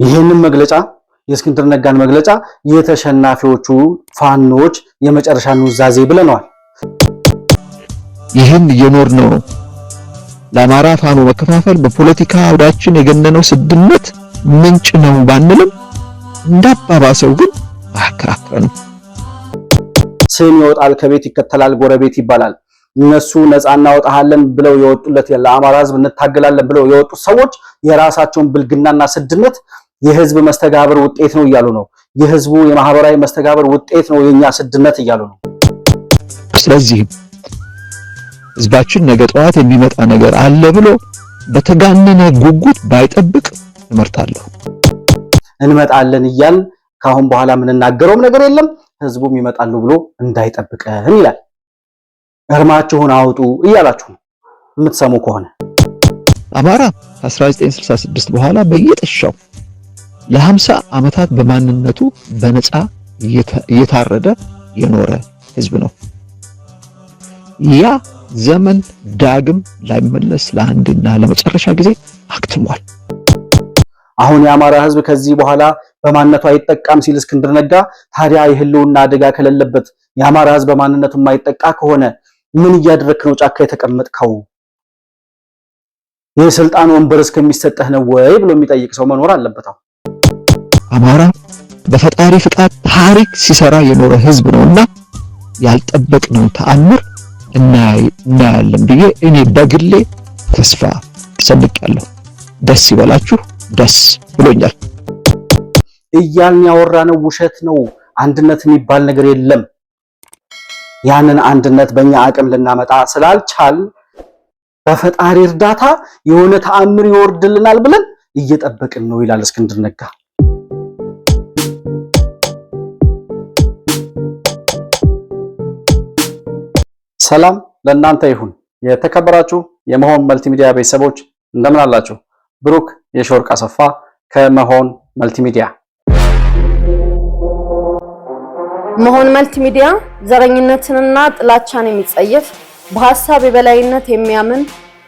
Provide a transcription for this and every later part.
ይሄንን መግለጫ የእስክንድር ነጋን መግለጫ የተሸናፊዎቹ ፋኖች የመጨረሻ ኑዛዜ ብለናል። ይህን እየኖርነው ነው። ለአማራ ፋኖ መከፋፈል በፖለቲካ አውዳችን የገነነው ስድነት ምንጭ ነው ባንልም እንዳባባሰው ግን አከራከረን። ስም ይወጣል ከቤት ይከተላል ጎረቤት ይባላል። እነሱ ነፃ እናወጣለን ብለው የወጡለት ለአማራ ህዝብ እንታገላለን ብለው የወጡት ሰዎች የራሳቸውን ብልግናና ስድነት የህዝብ መስተጋብር ውጤት ነው እያሉ ነው። የህዝቡ የማህበራዊ መስተጋብር ውጤት ነው የኛ ስድነት እያሉ ነው። ስለዚህ ህዝባችን ነገ ጠዋት የሚመጣ ነገር አለ ብሎ በተጋነነ ጉጉት ባይጠብቅ እመርጣለሁ። እንመጣለን እያል ካሁን በኋላ ምንናገረውም ነገር የለም። ህዝቡም ይመጣሉ ብሎ እንዳይጠብቀን ይላል። እርማችሁን አውጡ እያላችሁ የምትሰሙ ከሆነ አማራ ከ1966 በኋላ በየጥሻው ለ50 ዓመታት በማንነቱ በነፃ እየታረደ የኖረ ህዝብ ነው። ያ ዘመን ዳግም ላይመለስ ለአንድና ለመጨረሻ ጊዜ አክትሟል። አሁን የአማራ ህዝብ ከዚህ በኋላ በማንነቱ አይጠቃም ሲል እስክንድር ነጋ ታዲያ የህልውና አደጋ ከሌለበት የአማራ ህዝብ በማንነቱ የማይጠቃ ከሆነ ምን እያደረክ ነው ጫካ የተቀመጥከው? የስልጣን ወንበር እስከሚሰጠህ ነው ወይ ብሎ የሚጠይቅ ሰው መኖር አለበት። አማራ በፈጣሪ ፍቃድ ታሪክ ሲሰራ የኖረ ህዝብ ነውና ያልጠበቅነው ተአምር እናያለን ብዬ እኔ በግሌ ተስፋ ሰንቄያለሁ። ደስ ይበላችሁ፣ ደስ ብሎኛል። እያልን ያወራነው ውሸት ነው። አንድነት የሚባል ነገር የለም። ያንን አንድነት በእኛ አቅም ልናመጣ ስላልቻል በፈጣሪ እርዳታ የሆነ ተአምር ይወርድልናል ብለን እየጠበቅን ነው ይላል እስክንድር ነጋ። ሰላም ለእናንተ ይሁን። የተከበራችሁ የመሆን መልቲሚዲያ ቤተሰቦች እንደምን አላችሁ? ብሩክ የሾርቅ አሰፋ ከመሆን መልቲሚዲያ። መሆን መልቲሚዲያ ዘረኝነትንና ጥላቻን የሚጸየፍ በሐሳብ የበላይነት የሚያምን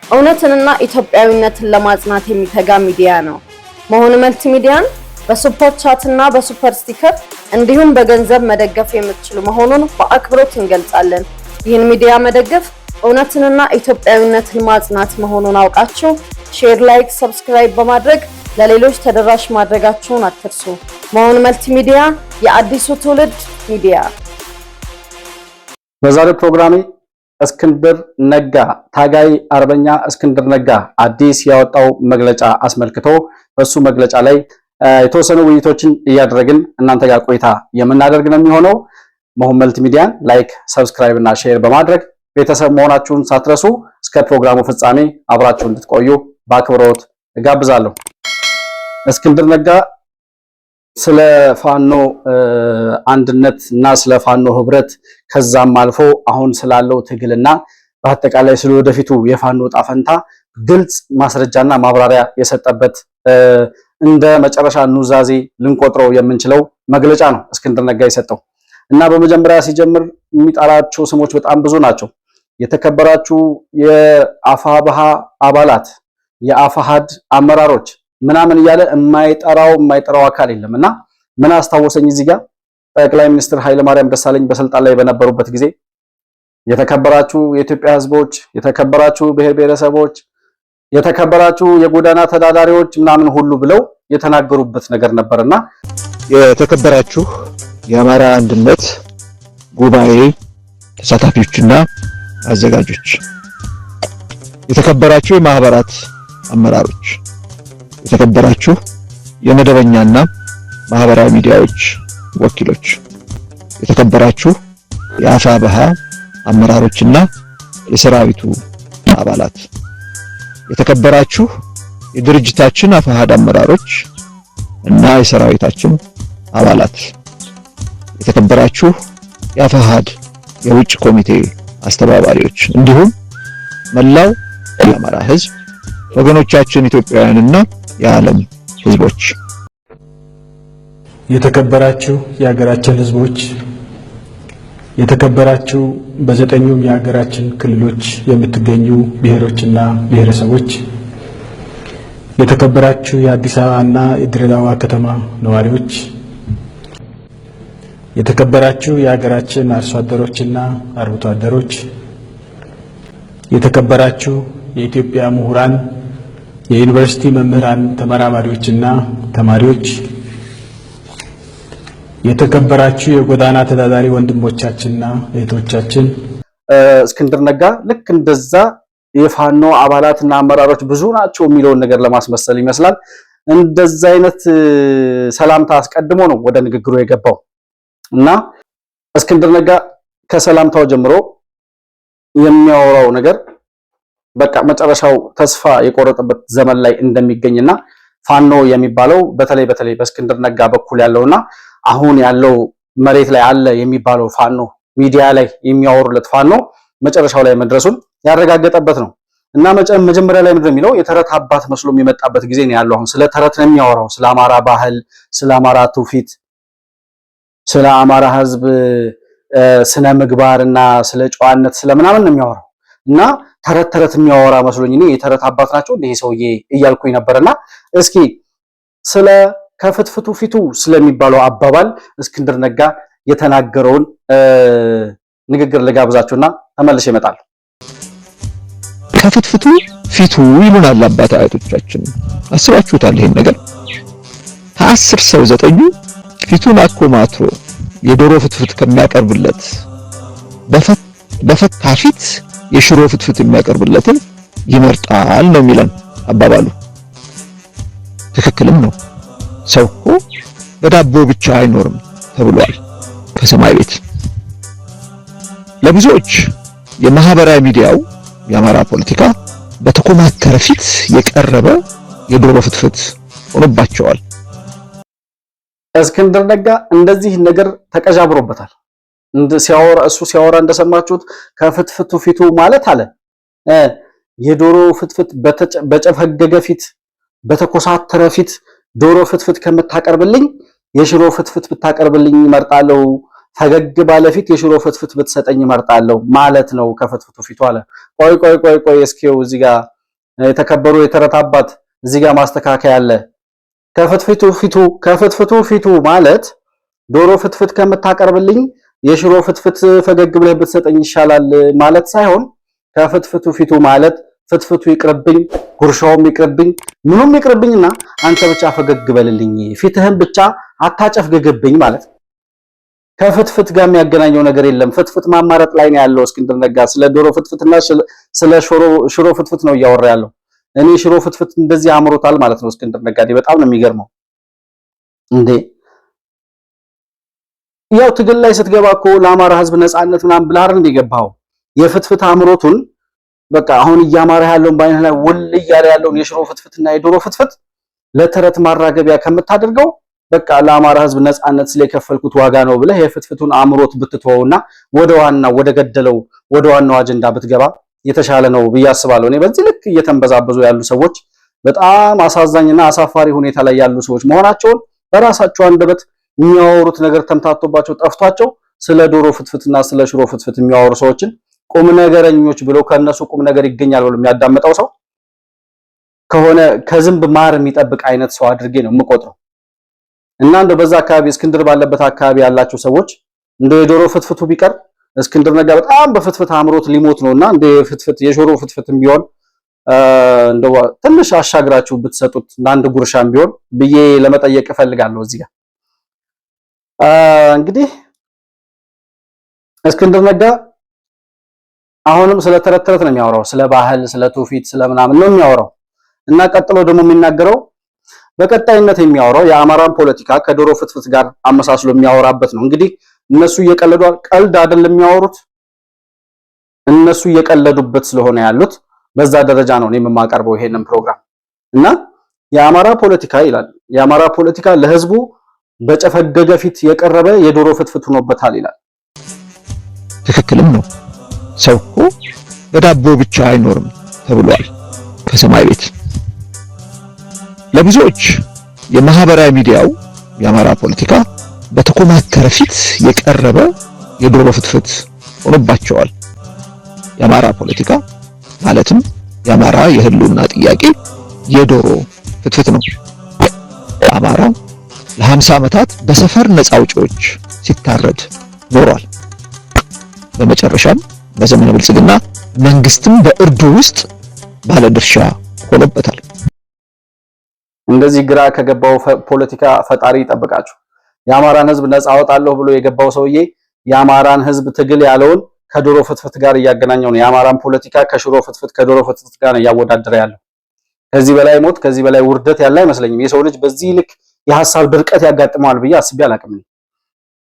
እውነትንና ኢትዮጵያዊነትን ለማጽናት የሚተጋ ሚዲያ ነው። መሆን መልቲሚዲያን በሱፐር ቻት እና በሱፐር ስቲከር እንዲሁም በገንዘብ መደገፍ የምትችሉ መሆኑን በአክብሮት እንገልጻለን። ይህን ሚዲያ መደገፍ እውነትንና ኢትዮጵያዊነትን ማጽናት መሆኑን አውቃችሁ ሼር፣ ላይክ፣ ሰብስክራይብ በማድረግ ለሌሎች ተደራሽ ማድረጋችሁን አትርሱ። መሆን መልቲሚዲያ የአዲሱ ትውልድ ሚዲያ። በዛሬው ፕሮግራሜ እስክንድር ነጋ ታጋይ አርበኛ እስክንድር ነጋ አዲስ ያወጣው መግለጫ አስመልክቶ በሱ መግለጫ ላይ የተወሰኑ ውይይቶችን እያደረግን እናንተ ጋር ቆይታ የምናደርግ ነው የሚሆነው። መሆን መልቲሚዲያን ላይክ፣ ሰብስክራይብ እና ሼር በማድረግ ቤተሰብ መሆናችሁን ሳትረሱ እስከ ፕሮግራሙ ፍጻሜ አብራችሁ እንድትቆዩ በአክብሮት እጋብዛለሁ። እስክንድር ነጋ ስለ ፋኖ አንድነት እና ስለ ፋኖ ህብረት ከዛም አልፎ አሁን ስላለው ትግልና በአጠቃላይ ስለ ወደፊቱ የፋኖ ጣፈንታ ግልጽ ማስረጃና ማብራሪያ የሰጠበት እንደ መጨረሻ ኑዛዜ ልንቆጥረው የምንችለው መግለጫ ነው እስክንድር ነጋ የሰጠው እና በመጀመሪያ ሲጀምር የሚጠራቸው ስሞች በጣም ብዙ ናቸው። የተከበራችሁ የአፋብሃ አባላት፣ የአፋሃድ አመራሮች ምናምን እያለ የማይጠራው አካል የለምና ምን አስታወሰኝ እዚህ ጋር ጠቅላይ ሚኒስትር ኃይለማርያም ደሳለኝ በስልጣን ላይ በነበሩበት ጊዜ የተከበራችሁ የኢትዮጵያ ህዝቦች፣ የተከበራችሁ ብሔር ብሔረሰቦች፣ የተከበራችሁ የጎዳና ተዳዳሪዎች ምናምን ሁሉ ብለው የተናገሩበት ነገር ነበርና የተከበራችሁ የአማራ አንድነት ጉባኤ ተሳታፊዎችና አዘጋጆች፣ የተከበራችሁ የማህበራት አመራሮች፣ የተከበራችሁ የመደበኛና ማህበራዊ ሚዲያዎች ወኪሎች፣ የተከበራችሁ የአፋብሃ አመራሮችና የሰራዊቱ አባላት፣ የተከበራችሁ የድርጅታችን አፋሃድ አመራሮች እና የሰራዊታችን አባላት፣ የተከበራችሁ የአፋሃድ የውጭ ኮሚቴ አስተባባሪዎች እንዲሁም መላው የአማራ ህዝብ ወገኖቻችን ኢትዮጵያውያንና የዓለም ህዝቦች፣ የተከበራችሁ የሀገራችን ህዝቦች፣ የተከበራችሁ በዘጠኙም የሀገራችን ክልሎች የምትገኙ ብሔሮችና ብሔረሰቦች፣ የተከበራችሁ የአዲስ አበባና የድሬዳዋ ከተማ ነዋሪዎች፣ የተከበራችሁ የሀገራችን አርሶ አደሮችና አርብቶ አደሮች፣ የተከበራችሁ የኢትዮጵያ ምሁራን፣ የዩኒቨርሲቲ መምህራን፣ ተመራማሪዎችና ተማሪዎች፣ የተከበራችሁ የጎዳና ተዳዳሪ ወንድሞቻችንና እህቶቻችን፣ እስክንድር ነጋ ልክ እንደዛ የፋኖ አባላትና አመራሮች ብዙ ናቸው የሚለውን ነገር ለማስመሰል ይመስላል እንደዛ አይነት ሰላምታ አስቀድሞ ነው ወደ ንግግሩ የገባው እና እስክንድር ነጋ ከሰላምታው ጀምሮ የሚያወራው ነገር በቃ መጨረሻው ተስፋ የቆረጠበት ዘመን ላይ እንደሚገኝና ፋኖ የሚባለው በተለይ በእስክንድር ነጋ በኩል ያለውና አሁን ያለው መሬት ላይ አለ የሚባለው ፋኖ ሚዲያ ላይ የሚያወሩለት ፋኖ መጨረሻው ላይ መድረሱን ያረጋገጠበት ነው እና መጀመሪያ ላይ ምንድነው የሚለው የተረት አባት መስሎ የሚመጣበት ጊዜ ነው ያለው። አሁን ስለ ተረት ነው የሚያወራው፣ ስለ አማራ ባህል፣ ስለ አማራ ትውፊት፣ ስለ አማራ ሕዝብ ስነ ምግባርና ስለ ጨዋነት ስለምናምን ነው የሚያወራው እና ተረት የሚያወራ መስሎኝ እኔ የተረት አባት ናቸው እንደ ይሄ ሰውዬ እያልኩኝ ነበርና እስኪ ስለ ከፍትፍቱ ፊቱ ስለሚባለው አባባል እስክንድር ነጋ የተናገረውን ንግግር ልጋብዛችሁና ተመልሼ እመጣለሁ። ከፍትፍቱ ፊቱ ይሉናል አባት አያቶቻችን። አስባችሁታል ይሄን ነገር? ከ10 ሰው 9ኙ ፊቱን አኮማትሮ የዶሮ ፍትፍት ከሚያቀርብለት በፈታ ፊት የሽሮ ፍትፍት የሚያቀርብለትን ይመርጣል ነው የሚለን አባባሉ። ትክክልም ነው። ሰው እኮ በዳቦ ብቻ አይኖርም ተብሏል ከሰማይ ቤት። ለብዙዎች የማህበራዊ ሚዲያው የአማራ ፖለቲካ በተኮማተረ ፊት የቀረበ የዶሮ ፍትፍት ሆኖባቸዋል። እስክንድር ነጋ እንደዚህ ነገር ተቀዣብሮበታል። እሱ ሲያወራ እንደሰማችሁት ከፍትፍቱ ፊቱ ማለት አለ የዶሮ ፍትፍት በጨፈገገ ፊት በተኮሳተረ ፊት ዶሮ ፍትፍት ከምታቀርብልኝ የሽሮ ፍትፍት ብታቀርብልኝ እመርጣለሁ፣ ፈገግ ባለ ፊት የሽሮ ፍትፍት ብትሰጠኝ እመርጣለሁ ማለት ነው ከፍትፍቱ ፊቱ አለ። ቆይ እስኪው እዚህ ጋር የተከበሩ የተረት አባት እዚህ ጋር ማስተካከያ አለ። ከፍትፍቱ ፊቱ ማለት ዶሮ ፍትፍት ከምታቀርብልኝ የሽሮ ፍትፍት ፈገግ ብለህ ብትሰጠኝ ይሻላል ማለት ሳይሆን ከፍትፍቱ ፊቱ ማለት ፍትፍቱ ይቅርብኝ፣ ጉርሻውም ይቅርብኝ፣ ምኑም ይቅርብኝና አንተ ብቻ ፈገግ በልልኝ፣ ፊትህን ብቻ አታጨፍግግብኝ ማለት ነው። ከፍትፍት ጋር የሚያገናኘው ነገር የለም። ፍትፍት ማማረጥ ላይ ነው ያለው እስክንድር ነጋ። ስለ ዶሮ ፍትፍትና ስለ ሽሮ ፍትፍት ነው እያወራ ያለው። እኔ ሽሮ ፍትፍት እንደዚህ አምሮታል ማለት ነው እስክንድር ነጋ። በጣም ነው የሚገርመው እንዴ! ያው ትግል ላይ ስትገባ እኮ ለአማራ ሕዝብ ነፃነት ምናምን ብለህ አይደል እንደገባው የፍትፍት አምሮቱን በቃ አሁን እያማረ ያለውን ባይነ ላይ ወል እያለ ያለውን የሽሮ ፍትፍትና የዶሮ ፍትፍት ለተረት ማራገቢያ ከምታደርገው በቃ ለአማራ ሕዝብ ነፃነት ስለከፈልኩት ዋጋ ነው ብለህ የፍትፍቱን አምሮት ብትተወውና ወደ ዋናው አጀንዳ ብትገባ የተሻለ ነው ብዬ አስባለሁ። እኔ በዚህ ልክ እየተንበዛበዙ ያሉ ሰዎች በጣም አሳዛኝና አሳፋሪ ሁኔታ ላይ ያሉ ሰዎች መሆናቸውን በራሳቸው አንደበት የሚያወሩት ነገር ተምታቶባቸው ጠፍቷቸው ስለ ዶሮ ፍትፍትና ስለ ሽሮ ፍትፍት የሚያወሩ ሰዎችን ቁም ነገረኞች ብለው ከነሱ ቁም ነገር ይገኛል ብሎ የሚያዳምጠው ሰው ከሆነ ከዝንብ ማር የሚጠብቅ አይነት ሰው አድርጌ ነው የምቆጥረው። እና እንደው በዛ አካባቢ እስክንድር ባለበት አካባቢ ያላችሁ ሰዎች እንደው የዶሮ ፍትፍቱ ቢቀር እስክንድር ነጋ በጣም በፍትፍት አምሮት ሊሞት ነውና እንደ የሽሮ ፍትፍትም ቢሆን እንደው ትንሽ አሻግራችሁ ብትሰጡት አንድ ጉርሻም ቢሆን ብዬ ለመጠየቅ እፈልጋለሁ። እዚህ ጋር እንግዲህ እስክንድር ነጋ አሁንም ስለ ተረት ነው የሚያወራው፣ ስለ ባህል፣ ስለ ትውፊት፣ ስለምናምን ነው የሚያወራው እና ቀጥሎ ደግሞ የሚናገረው በቀጣይነት የሚያወራው የአማራን ፖለቲካ ከዶሮ ፍትፍት ጋር አመሳስሎ የሚያወራበት ነው። እንግዲህ እነሱ እየቀለዱ ቀልድ አይደለም የሚያወሩት፣ እነሱ እየቀለዱበት ስለሆነ ያሉት በዛ ደረጃ ነው እኔ የማቀርበው ይሄንን ፕሮግራም እና የአማራ ፖለቲካ ይላል። የአማራ ፖለቲካ ለህዝቡ በጨፈገገ ፊት የቀረበ የዶሮ ፍትፍት ሆኖበታል ይላል። ትክክልም ነው። ሰው እኮ በዳቦ ብቻ አይኖርም ተብሏል ከሰማይ ቤት። ለብዙዎች የማህበራዊ ሚዲያው የአማራ ፖለቲካ በተኮማተረ ፊት የቀረበ የዶሮ ፍትፍት ሆኖባቸዋል። የአማራ ፖለቲካ ማለትም የአማራ የህልውና ጥያቄ የዶሮ ፍትፍት ነው። አማራ ለ50 ዓመታት በሰፈር ነፃ አውጪዎች ሲታረድ ኖሯል። በመጨረሻም በዘመነ ብልጽግና መንግስትም በእርዱ ውስጥ ባለድርሻ ሆኖበታል። እንደዚህ ግራ ከገባው ፖለቲካ ፈጣሪ ይጠብቃችሁ። የአማራን ህዝብ ነፃ አወጣለሁ ብሎ የገባው ሰውዬ የአማራን ህዝብ ትግል ያለውን ከዶሮ ፍትፍት ጋር እያገናኘው ነው። የአማራን ፖለቲካ ከሽሮ ፍትፍት ከዶሮ ፍትፍት ጋር እያወዳደረ ያለው። ከዚህ በላይ ሞት፣ ከዚህ በላይ ውርደት ያለ አይመስለኝም። የሰው ልጅ በዚህ ልክ የሐሳብ ድርቀት ያጋጥመዋል ብዬ አስቤ አላቅም።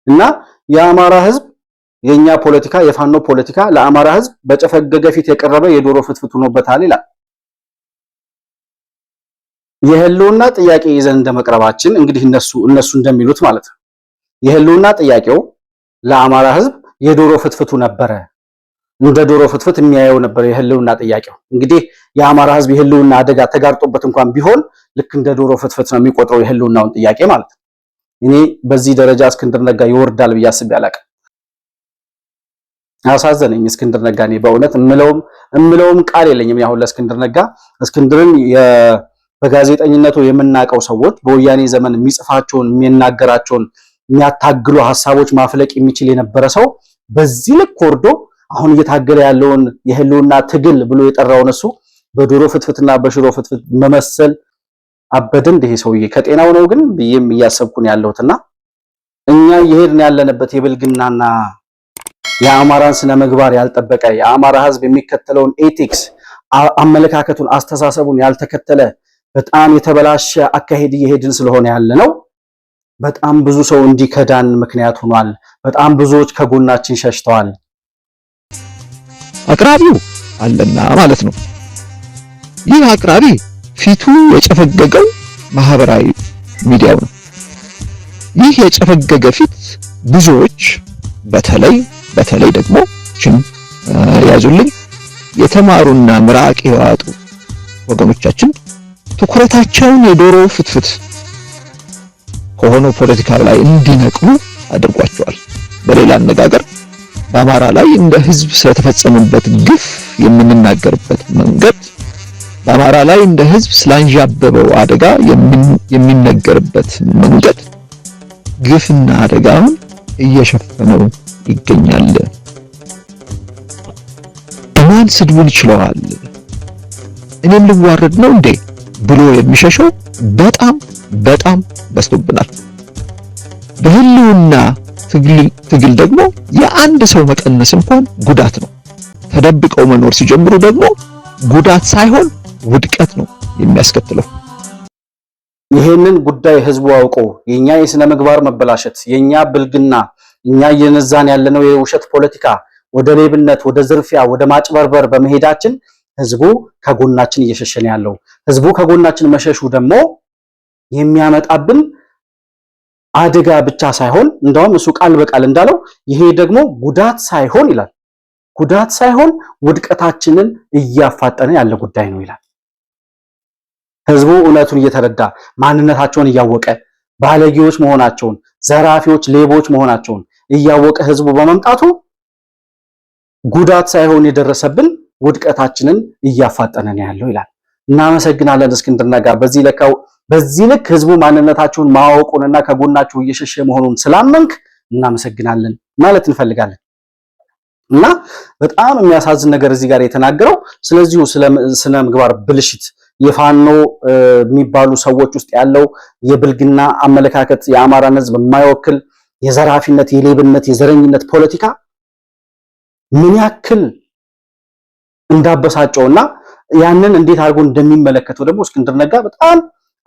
እና የአማራ ህዝብ የኛ ፖለቲካ የፋኖ ፖለቲካ ለአማራ ህዝብ በጨፈገገ ፊት የቀረበ የዶሮ ፍትፍት ሆኖበታል ይላል። የህልውና ጥያቄ ይዘን እንደመቅረባችን እንግዲህ እነሱ እንደሚሉት ማለት ነው የህልውና ጥያቄው ለአማራ ህዝብ የዶሮ ፍትፍቱ ነበረ። እንደ ዶሮ ፍትፍት የሚያየው ነበር የህልውና ጥያቄው። እንግዲህ የአማራ ህዝብ የህልውና አደጋ ተጋርጦበት እንኳን ቢሆን ልክ እንደ ዶሮ ፍትፍት ነው የሚቆጥረው የህልውናውን ጥያቄ ማለት ነው። እኔ በዚህ ደረጃ እስክንድር ነጋ ይወርዳል ብዬ አስቤ አላቅም። አሳዘነኝ እስክንድር ነጋ። እኔ በእውነት እምለውም ቃል የለኝም። ያሁን ለእስክንድር ነጋ እስክንድርን በጋዜጠኝነቱ የምናውቀው ሰዎች በወያኔ ዘመን የሚጽፋቸውን የሚናገራቸውን የሚያታግሉ ሐሳቦች ማፍለቅ የሚችል የነበረ ሰው በዚህ ልክ ወርዶ አሁን እየታገለ ያለውን የህልውና ትግል ብሎ የጠራውን እሱ በዶሮ ፍትፍትና በሽሮ ፍትፍት መመሰል አበደ። እንደ ይሄ ሰውዬ ከጤናው ነው ግን ብዬም እያሰብኩን ያለሁትና እኛ እየሄድን ያለንበት የብልግናና የአማራን ስነ ምግባር ያልጠበቀ የአማራ ህዝብ የሚከተለውን ኤቲክስ አመለካከቱን አስተሳሰቡን ያልተከተለ በጣም የተበላሸ አካሄድ እየሄድን ስለሆነ ያለ ነው። በጣም ብዙ ሰው እንዲከዳን ምክንያት ሆኗል። በጣም ብዙዎች ከጎናችን ሸሽተዋል። አቅራቢው አለና ማለት ነው። ይህ አቅራቢ ፊቱ የጨፈገገው ማህበራዊ ሚዲያው ነው። ይህ የጨፈገገ ፊት ብዙዎች በተለይ ደግሞ ያዙልኝ የተማሩና ምራቅ የዋጡ ወገኖቻችን ትኩረታቸውን የዶሮ ፍትፍት ከሆነ ፖለቲካ ላይ እንዲነቅሉ አድርጓቸዋል። በሌላ አነጋገር በአማራ ላይ እንደ ህዝብ ስለተፈጸመበት ግፍ የምንናገርበት መንገድ፣ በአማራ ላይ እንደ ህዝብ ስላንዣበበው አደጋ የሚነገርበት መንገድ ግፍና አደጋውን እየሸፈነው ይገኛል። ማን ስድቡን ይችለዋል? እኔም ልዋረድ ነው እንዴ ብሎ የሚሸሸው በጣም በዝቶብናል። በህልውና ትግል ደግሞ የአንድ ሰው መቀነስ እንኳን ጉዳት ነው። ተደብቀው መኖር ሲጀምሩ ደግሞ ጉዳት ሳይሆን ውድቀት ነው የሚያስከትለው። ይሄንን ጉዳይ ህዝቡ አውቆ የኛ የስነ ምግባር መበላሸት፣ የኛ ብልግና፣ እኛ እየነዛን ያለነው የውሸት ፖለቲካ ወደ ሌብነት፣ ወደ ዝርፊያ፣ ወደ ማጭበርበር በመሄዳችን ህዝቡ ከጎናችን እየሸሸነ ያለው። ህዝቡ ከጎናችን መሸሹ ደግሞ የሚያመጣብን አደጋ ብቻ ሳይሆን እንደውም እሱ ቃል በቃል እንዳለው ይሄ ደግሞ ጉዳት ሳይሆን ይላል፣ ጉዳት ሳይሆን ውድቀታችንን እያፋጠነ ያለ ጉዳይ ነው ይላል። ህዝቡ እውነቱን እየተረዳ ማንነታቸውን እያወቀ ባለጌዎች መሆናቸውን፣ ዘራፊዎች፣ ሌቦች መሆናቸውን እያወቀ ህዝቡ በመምጣቱ ጉዳት ሳይሆን የደረሰብን ውድቀታችንን እያፋጠነ ነው ያለው ይላል። እናመሰግናለን እስክንድር ነጋ። በዚህ ልክ ህዝቡ ማንነታችሁን ማወቁንና ከጎናችሁ እየሸሸ መሆኑን ስላመንክ እናመሰግናለን ማለት እንፈልጋለን። እና በጣም የሚያሳዝን ነገር እዚህ ጋር የተናገረው ስለዚሁ ስነ ምግባር ብልሽት የፋኖ የሚባሉ ሰዎች ውስጥ ያለው የብልግና አመለካከት የአማራን ህዝብ የማይወክል የዘራፊነት፣ የሌብነት፣ የዘረኝነት ፖለቲካ ምን ያክል እንዳበሳጨውና ያንን እንዴት አድርጎ እንደሚመለከተው ደግሞ እስክንድር ነጋ በጣም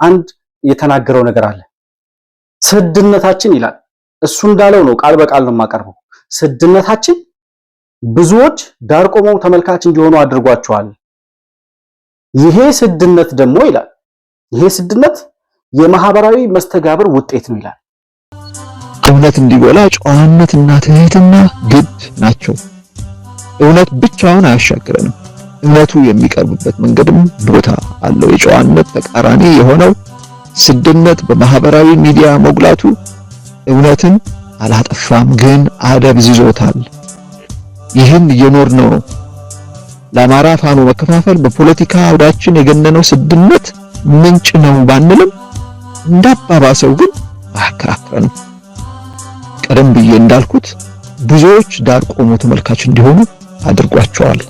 አንድ የተናገረው ነገር አለ። ስድነታችን ይላል። እሱ እንዳለው ነው፣ ቃል በቃል ነው የማቀርበው። ስድነታችን ብዙዎች ዳር ቆመው ተመልካች እንዲሆኑ አድርጓቸዋል። ይሄ ስድነት ደግሞ ይላል፣ ይሄ ስድነት የማህበራዊ መስተጋብር ውጤት ነው ይላል። እውነት እንዲጎላ ጨዋነትና ትህትና ግድ ናቸው። እውነት ብቻውን አያሻግረንም። እውነቱ የሚቀርብበት መንገድም ቦታ አለው። የጨዋነት ተቃራኒ የሆነው ስድነት በማህበራዊ ሚዲያ መጉላቱ እውነትን አላጠፋም፣ ግን አደብዝዞታል። ይህን እየኖርነው ነው። ለአማራ ፋኖ መከፋፈል በፖለቲካ አውዳችን የገነነው ስድነት ምንጭ ነው ባንልም እንዳባባሰው ግን አያከራክረንም። ቀደም ብዬ እንዳልኩት ብዙዎች ዳር ቆሞ ተመልካች እንዲሆኑ አድርጓቸዋል።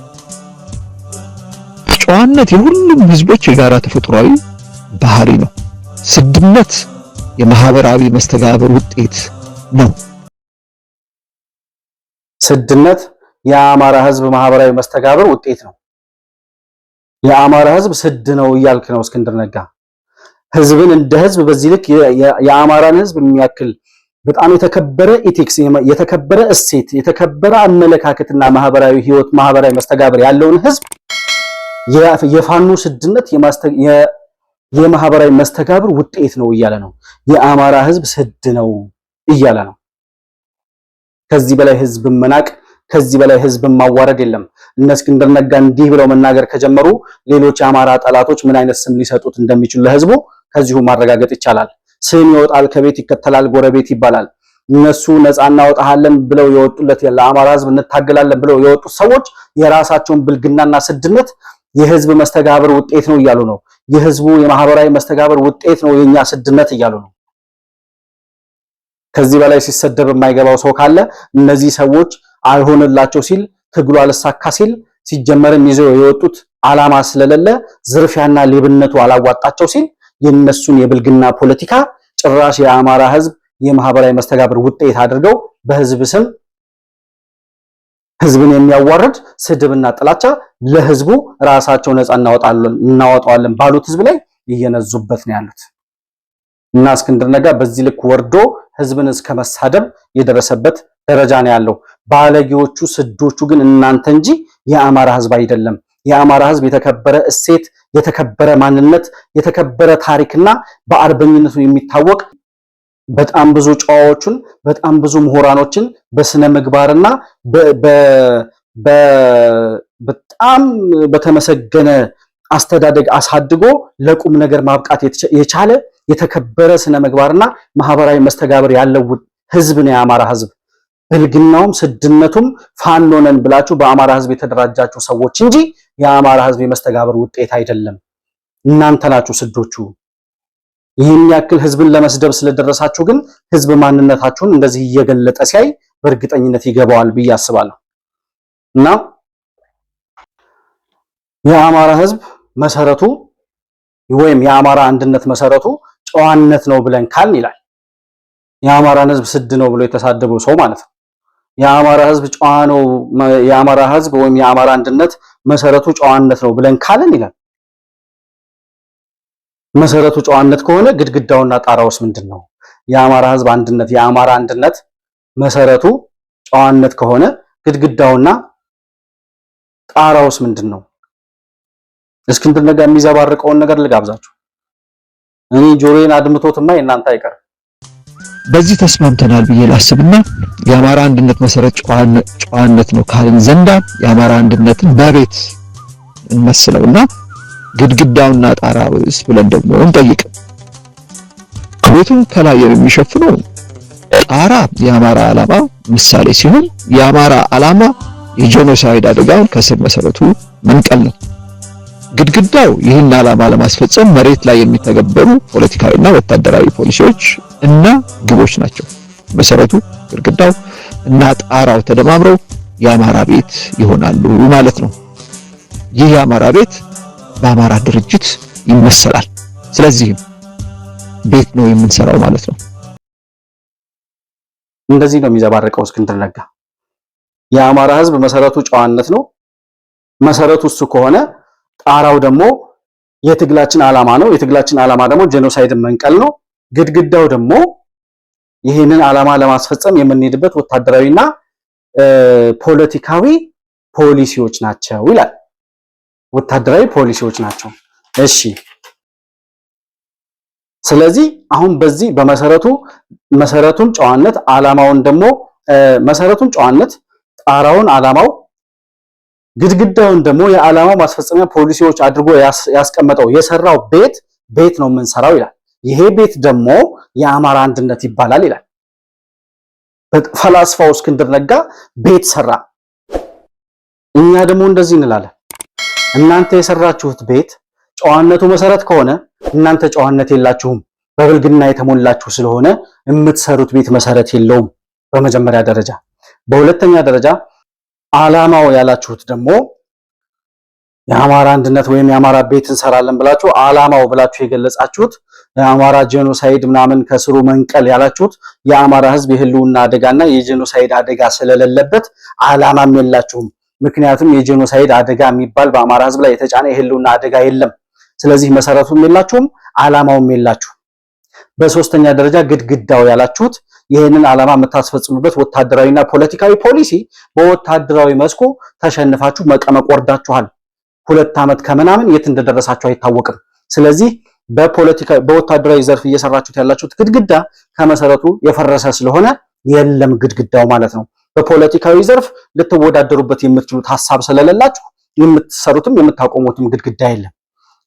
ጨዋነት የሁሉም ህዝቦች የጋራ ተፈጥሯዊ ባህሪ ነው። ስድነት የማህበራዊ መስተጋብር ውጤት ነው። ስድነት የአማራ ህዝብ ማህበራዊ መስተጋብር ውጤት ነው። የአማራ ህዝብ ስድ ነው እያልክ ነው እስክንድር ነጋ። ህዝብን እንደ ህዝብ በዚህ ልክ የአማራን ህዝብ የሚያክል በጣም የተከበረ ኢቲክስ፣ የተከበረ እሴት፣ የተከበረ አመለካከትና ማህበራዊ ህይወት፣ ማህበራዊ መስተጋብር ያለውን ህዝብ የፋኖ ስድነት የማህበራዊ መስተጋብር ውጤት ነው እያለ ነው። የአማራ ህዝብ ስድ ነው እያለ ነው። ከዚህ በላይ ህዝብ መናቅ፣ ከዚህ በላይ ህዝብ ማዋረድ የለም። እነ እስክንድር ነጋ እንዲህ ብለው መናገር ከጀመሩ ሌሎች የአማራ ጠላቶች ምን አይነት ስም ሊሰጡት እንደሚችሉ ለህዝቡ ከዚሁ ማረጋገጥ ይቻላል። ስም ይወጣል ከቤት ይከተላል ጎረቤት ይባላል። እነሱ ነፃ እናወጣሃለን ብለው የወጡለት ለአማራ ህዝብ እንታገላለን ብለው የወጡት ሰዎች የራሳቸውን ብልግናና ስድነት የህዝብ መስተጋብር ውጤት ነው እያሉ ነው። የህዝቡ የማህበራዊ መስተጋብር ውጤት ነው የኛ ስድነት እያሉ ነው። ከዚህ በላይ ሲሰደብ የማይገባው ሰው ካለ እነዚህ ሰዎች አይሆንላቸው ሲል ትግሉ አልሳካ ሲል ሲጀመርም ይዘው የወጡት ዓላማ ስለሌለ ዝርፊያና ሌብነቱ አላዋጣቸው ሲል የነሱን የብልግና ፖለቲካ ጭራሽ የአማራ ህዝብ የማህበራዊ መስተጋብር ውጤት አድርገው በህዝብ ስም ህዝብን የሚያዋርድ ስድብና ጥላቻ ለህዝቡ ራሳቸው ነፃ እናወጣዋለን ባሉት ህዝብ ላይ እየነዙበት ነው ያሉት እና እስክንድር ነጋ በዚህ ልክ ወርዶ ህዝብን እስከ መሳደብ የደረሰበት ደረጃ ነው ያለው። ባለጌዎቹ ስዶቹ ግን እናንተ እንጂ የአማራ ህዝብ አይደለም። የአማራ ህዝብ የተከበረ እሴት፣ የተከበረ ማንነት፣ የተከበረ ታሪክና በአርበኝነቱ የሚታወቅ በጣም ብዙ ጨዋዎችን በጣም ብዙ ምሁራኖችን በስነ ምግባርና በጣም በተመሰገነ አስተዳደግ አሳድጎ ለቁም ነገር ማብቃት የቻለ የተከበረ ስነ ምግባርና ማህበራዊ መስተጋብር ያለው ህዝብ ነው የአማራ ህዝብ። ብልግናውም ስድነቱም ፋኖ ነን ብላችሁ በአማራ ህዝብ የተደራጃችሁ ሰዎች እንጂ የአማራ ህዝብ የመስተጋብር ውጤት አይደለም። እናንተ ናችሁ ስዶቹ። ይህን ያክል ህዝብን ለመስደብ ስለደረሳችሁ ግን ህዝብ ማንነታችሁን እንደዚህ እየገለጠ ሲያይ በእርግጠኝነት ይገባዋል ብዬ አስባለሁ። እና የአማራ ህዝብ መሰረቱ ወይም የአማራ አንድነት መሰረቱ ጨዋነት ነው ብለን ካልን ይላል። የአማራን ህዝብ ስድ ነው ብሎ የተሳደበው ሰው ማለት ነው። የአማራ ህዝብ ጨዋ ነው፣ የአማራ ህዝብ ወይም የአማራ አንድነት መሰረቱ ጨዋነት ነው ብለን ካልን ይላል። መሰረቱ ጨዋነት ከሆነ ግድግዳውና ጣራውስ ምንድነው? የአማራ ህዝብ አንድነት የአማራ አንድነት መሰረቱ ጨዋነት ከሆነ ግድግዳውና ጣራውስ ምንድነው? እስክንድር ነጋ የሚዘባርቀውን ነገር ልጋብዛችሁ። እኔ ጆሮዬን አድምቶትማ የእናንተ አይቀርም። በዚህ ተስማምተናል ብዬ ላስብና የአማራ አንድነት መሰረት ጨዋነት ነው ካልን ዘንዳ የአማራ አንድነትን በቤት እንመስለውና ግድግዳውና ጣራውስ ብለን ደግሞ እንጠይቅ። ቤቱን ከላይ የሚሸፍነው ጣራ የአማራ ዓላማ ምሳሌ ሲሆን የአማራ ዓላማ የጄኖሳይድ አደጋውን ከስር መሰረቱ መንቀል ነው። ግድግዳው ይህን ዓላማ ለማስፈጸም መሬት ላይ የሚተገበሩ ፖለቲካዊና ወታደራዊ ፖሊሲዎች እና ግቦች ናቸው። መሰረቱ ግድግዳው እና ጣራው ተደማምረው የአማራ ቤት ይሆናሉ ማለት ነው። ይህ የአማራ ቤት በአማራ ድርጅት ይመሰላል። ስለዚህም ቤት ነው የምንሰራው ማለት ነው። እንደዚህ ነው የሚዘባረቀው እስክንድር ነጋ። የአማራ ህዝብ መሰረቱ ጨዋነት ነው። መሰረቱ እሱ ከሆነ ጣራው ደግሞ የትግላችን ዓላማ ነው። የትግላችን ዓላማ ደግሞ ጄኖሳይድን መንቀል ነው። ግድግዳው ደግሞ ይህንን ዓላማ ለማስፈጸም የምንሄድበት ወታደራዊና ፖለቲካዊ ፖሊሲዎች ናቸው ይላል። ወታደራዊ ፖሊሲዎች ናቸው። እሺ፣ ስለዚህ አሁን በዚህ መሰረቱን ጨዋነት ዓላማውን ደግሞ መሰረቱን ጨዋነት ጣራውን ዓላማው ግድግዳውን ደግሞ የዓላማው ማስፈጸሚያ ፖሊሲዎች አድርጎ ያስቀመጠው የሰራው ቤት ነው የምንሰራው ይላል። ይሄ ቤት ደግሞ የአማራ አንድነት ይባላል ይላል። ፈላስፋው እስክንድር ነጋ ቤት ሰራ። እኛ ደግሞ እንደዚህ እንላለን። እናንተ የሰራችሁት ቤት ጨዋነቱ መሰረት ከሆነ እናንተ ጨዋነት የላችሁም። በብልግና የተሞላችሁ ስለሆነ የምትሰሩት ቤት መሰረት የለውም በመጀመሪያ ደረጃ። በሁለተኛ ደረጃ ዓላማው ያላችሁት ደግሞ የአማራ አንድነት ወይም የአማራ ቤት እንሰራለን ብላችሁ ዓላማው ብላችሁ የገለጻችሁት የአማራ ጄኖሳይድ ምናምን ከስሩ መንቀል ያላችሁት የአማራ ህዝብ የህልውና አደጋና የጄኖሳይድ አደጋ ስለሌለበት ዓላማም የላችሁም። ምክንያቱም የጄኖሳይድ አደጋ የሚባል በአማራ ህዝብ ላይ የተጫነ የህልውና አደጋ የለም። ስለዚህ መሰረቱም የላችሁም፣ ዓላማውም የላችሁም። በሶስተኛ ደረጃ ግድግዳው ያላችሁት ይህንን ዓላማ የምታስፈጽሙበት ወታደራዊና ፖለቲካዊ ፖሊሲ በወታደራዊ መስኩ ተሸንፋችሁ መቀመቅ ወርዳችኋል። 2 ዓመት ከምናምን የት እንደደረሳችሁ አይታወቅም። ስለዚህ በወታደራዊ ዘርፍ እየሰራችሁት ያላችሁት ግድግዳ ከመሰረቱ የፈረሰ ስለሆነ የለም ግድግዳው ማለት ነው። በፖለቲካዊ ዘርፍ ልትወዳደሩበት የምትችሉት ሐሳብ ስለሌላችሁ የምትሰሩትም የምታቆሙትም ግድግዳ የለም።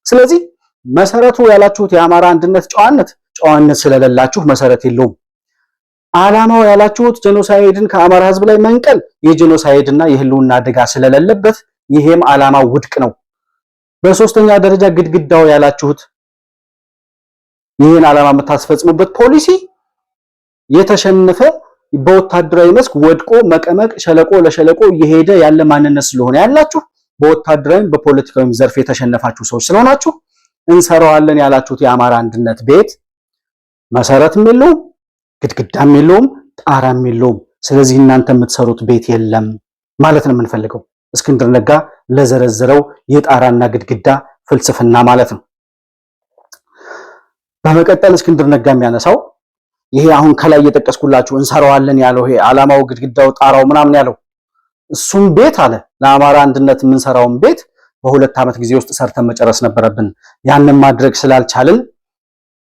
ስለዚህ መሰረቱ ያላችሁት የአማራ አንድነት ጨዋነት ስለሌላችሁ መሰረት የለውም። ዓላማው ያላችሁት ጄኖሳይድን ከአማራ ህዝብ ላይ መንቀል የጄኖሳይድና የህልውና አደጋ ስለሌለበት ይሄም ዓላማው ውድቅ ነው። በሶስተኛ ደረጃ ግድግዳው ያላችሁት ይሄን ዓላማ የምታስፈጽሙበት ፖሊሲ የተሸነፈ በወታደራዊ መስክ ወድቆ መቀመቅ ሸለቆ ለሸለቆ እየሄደ ያለ ማንነት ስለሆነ ያላችሁ በወታደራዊም በፖለቲካዊም ዘርፍ የተሸነፋችሁ ሰዎች ስለሆናችሁ እንሰራዋለን ያላችሁት የአማራ አንድነት ቤት መሰረትም የለውም፣ ግድግዳም የለውም፣ ጣራም የለውም። ስለዚህ እናንተ የምትሰሩት ቤት የለም ማለት ነው የምንፈልገው። እስክንድር ነጋ ለዘረዘረው የጣራና ግድግዳ ፍልስፍና ማለት ነው። በመቀጠል እስክንድር ነጋ የሚያነሳው ይሄ አሁን ከላይ እየጠቀስኩላችሁ እንሰራዋለን ያለው ይሄ ዓላማው ግድግዳው ጣራው ምናምን ያለው እሱም ቤት አለ ለአማራ አንድነት የምንሰራውን ቤት በ2 ዓመት ጊዜ ውስጥ ሰርተን መጨረስ ነበረብን። ያንን ማድረግ ስላልቻልን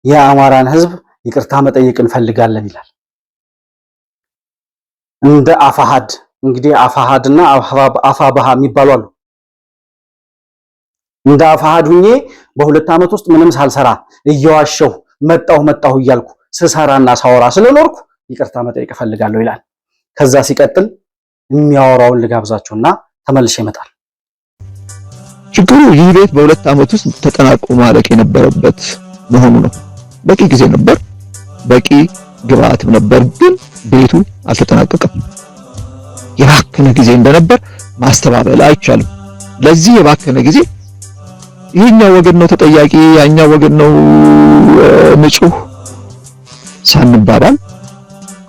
የአማራን ህዝብ ይቅርታ መጠየቅ እንፈልጋለን ይላል። እንደ አፋሃድ እንግዲህ አፋሃድና አፋባሃ የሚባሉ አሉ። እንደ አፋሃድ ሁኜ በ2 ዓመት ውስጥ ምንም ሳልሰራ እየዋሸሁ መጣሁ እያልኩ ስሰራና ሳወራ ስለኖርኩ ይቅርታ መጠየቅ እፈልጋለሁ ይላል። ከዛ ሲቀጥል የሚያወራውን ልጋብዛችሁና ተመልሼ ይመጣል። ችግሩ ይህ ቤት በ2 ዓመት ውስጥ ተጠናቆ ማለቅ የነበረበት መሆኑ ነው። በቂ ጊዜ ነበር፣ በቂ ግብአትም ነበር፣ ግን ቤቱ አልተጠናቀቀም። የባከነ ጊዜ እንደነበር ማስተባበል አይቻልም። ለዚህ የባከነ ጊዜ ይሄኛው ወገን ነው ተጠያቂ፣ ያኛው ወገን ነው ንጹህ ሳንባባል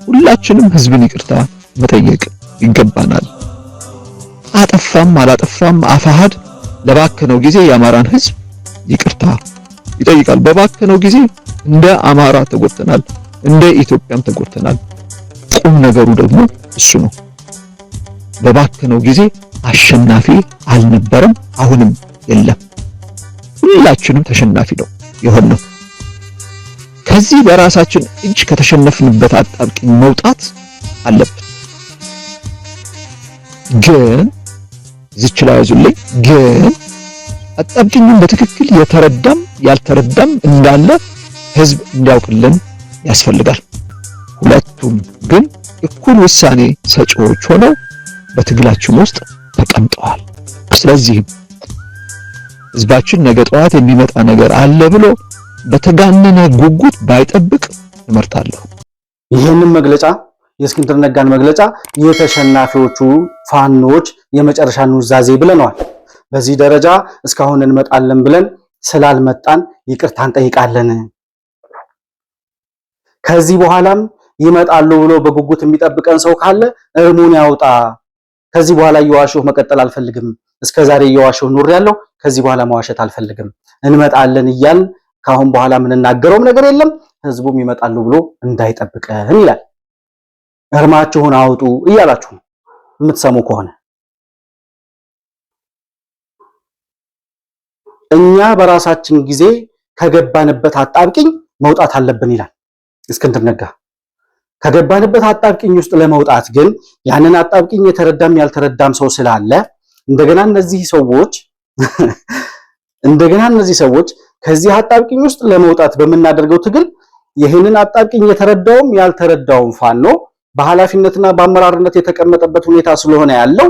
ሁላችንም ህዝብን ይቅርታ መጠየቅ ይገባናል። አጠፋም አላጠፋም አፋሃድ ለባከነው ጊዜ የአማራን ህዝብ ይቅርታ ይጠይቃል። በባከነው ጊዜ እንደ አማራ ተጎድተናል፣ እንደ ኢትዮጵያም ተጎድተናል። ቁም ነገሩ ደግሞ እሱ ነው። በባከነው ጊዜ አሸናፊ አልነበረም፣ አሁንም የለም። ሁላችንም ተሸናፊ ነው የሆነው። ከዚህ በራሳችን እጅ ከተሸነፍንበት አጣብቂኝ መውጣት አለብን። ግን እዚች ላይ ያዙልኝ፣ ግን አጣብቂኙን በትክክል የተረዳም ያልተረዳም እንዳለ ህዝብ እንዲያውቅልን ያስፈልጋል። ሁለቱም ግን እኩል ውሳኔ ሰጪዎች ሆነው በትግላችን ውስጥ ተቀምጠዋል። ስለዚህም ህዝባችን ነገ ጠዋት የሚመጣ ነገር አለ ብሎ በተጋነነ ጉጉት ባይጠብቅ እመርጣለሁ። ይህንን መግለጫ የእስክንድር ነጋን መግለጫ የተሸናፊዎቹ ፋኖች የመጨረሻ ኑዛዜ ብለነዋል። በዚህ ደረጃ እስካሁን እንመጣለን ብለን ስላልመጣን ይቅርታ እንጠይቃለን። ከዚህ በኋላም ይመጣሉ ብሎ በጉጉት የሚጠብቀን ሰው ካለ እርሙን ያውጣ። ከዚህ በኋላ እየዋሸሁ መቀጠል አልፈልግም። እስከዛሬ እየዋሸሁ ኑሬያለሁ። ከዚህ በኋላ መዋሸት አልፈልግም። እንመጣለን እያልን ካሁን በኋላ የምንናገረውም ነገር የለም። ህዝቡም ይመጣሉ ብሎ እንዳይጠብቀን ይላል። እርማችሁን አውጡ እያላችሁ ነው የምትሰሙ ከሆነ። እኛ በራሳችን ጊዜ ከገባንበት አጣብቂኝ መውጣት አለብን ይላል እስክንድር ነጋ። ከገባንበት አጣብቂኝ ውስጥ ለመውጣት ግን ያንን አጣብቂኝ የተረዳም ያልተረዳም ሰው ስላለ እንደገና እነዚህ ሰዎች ከዚህ አጣብቂኝ ውስጥ ለመውጣት በምናደርገው ትግል ይህንን አጣብቂኝ የተረዳውም ያልተረዳውም ፋኖ በኃላፊነትና በአመራርነት የተቀመጠበት ሁኔታ ስለሆነ ያለው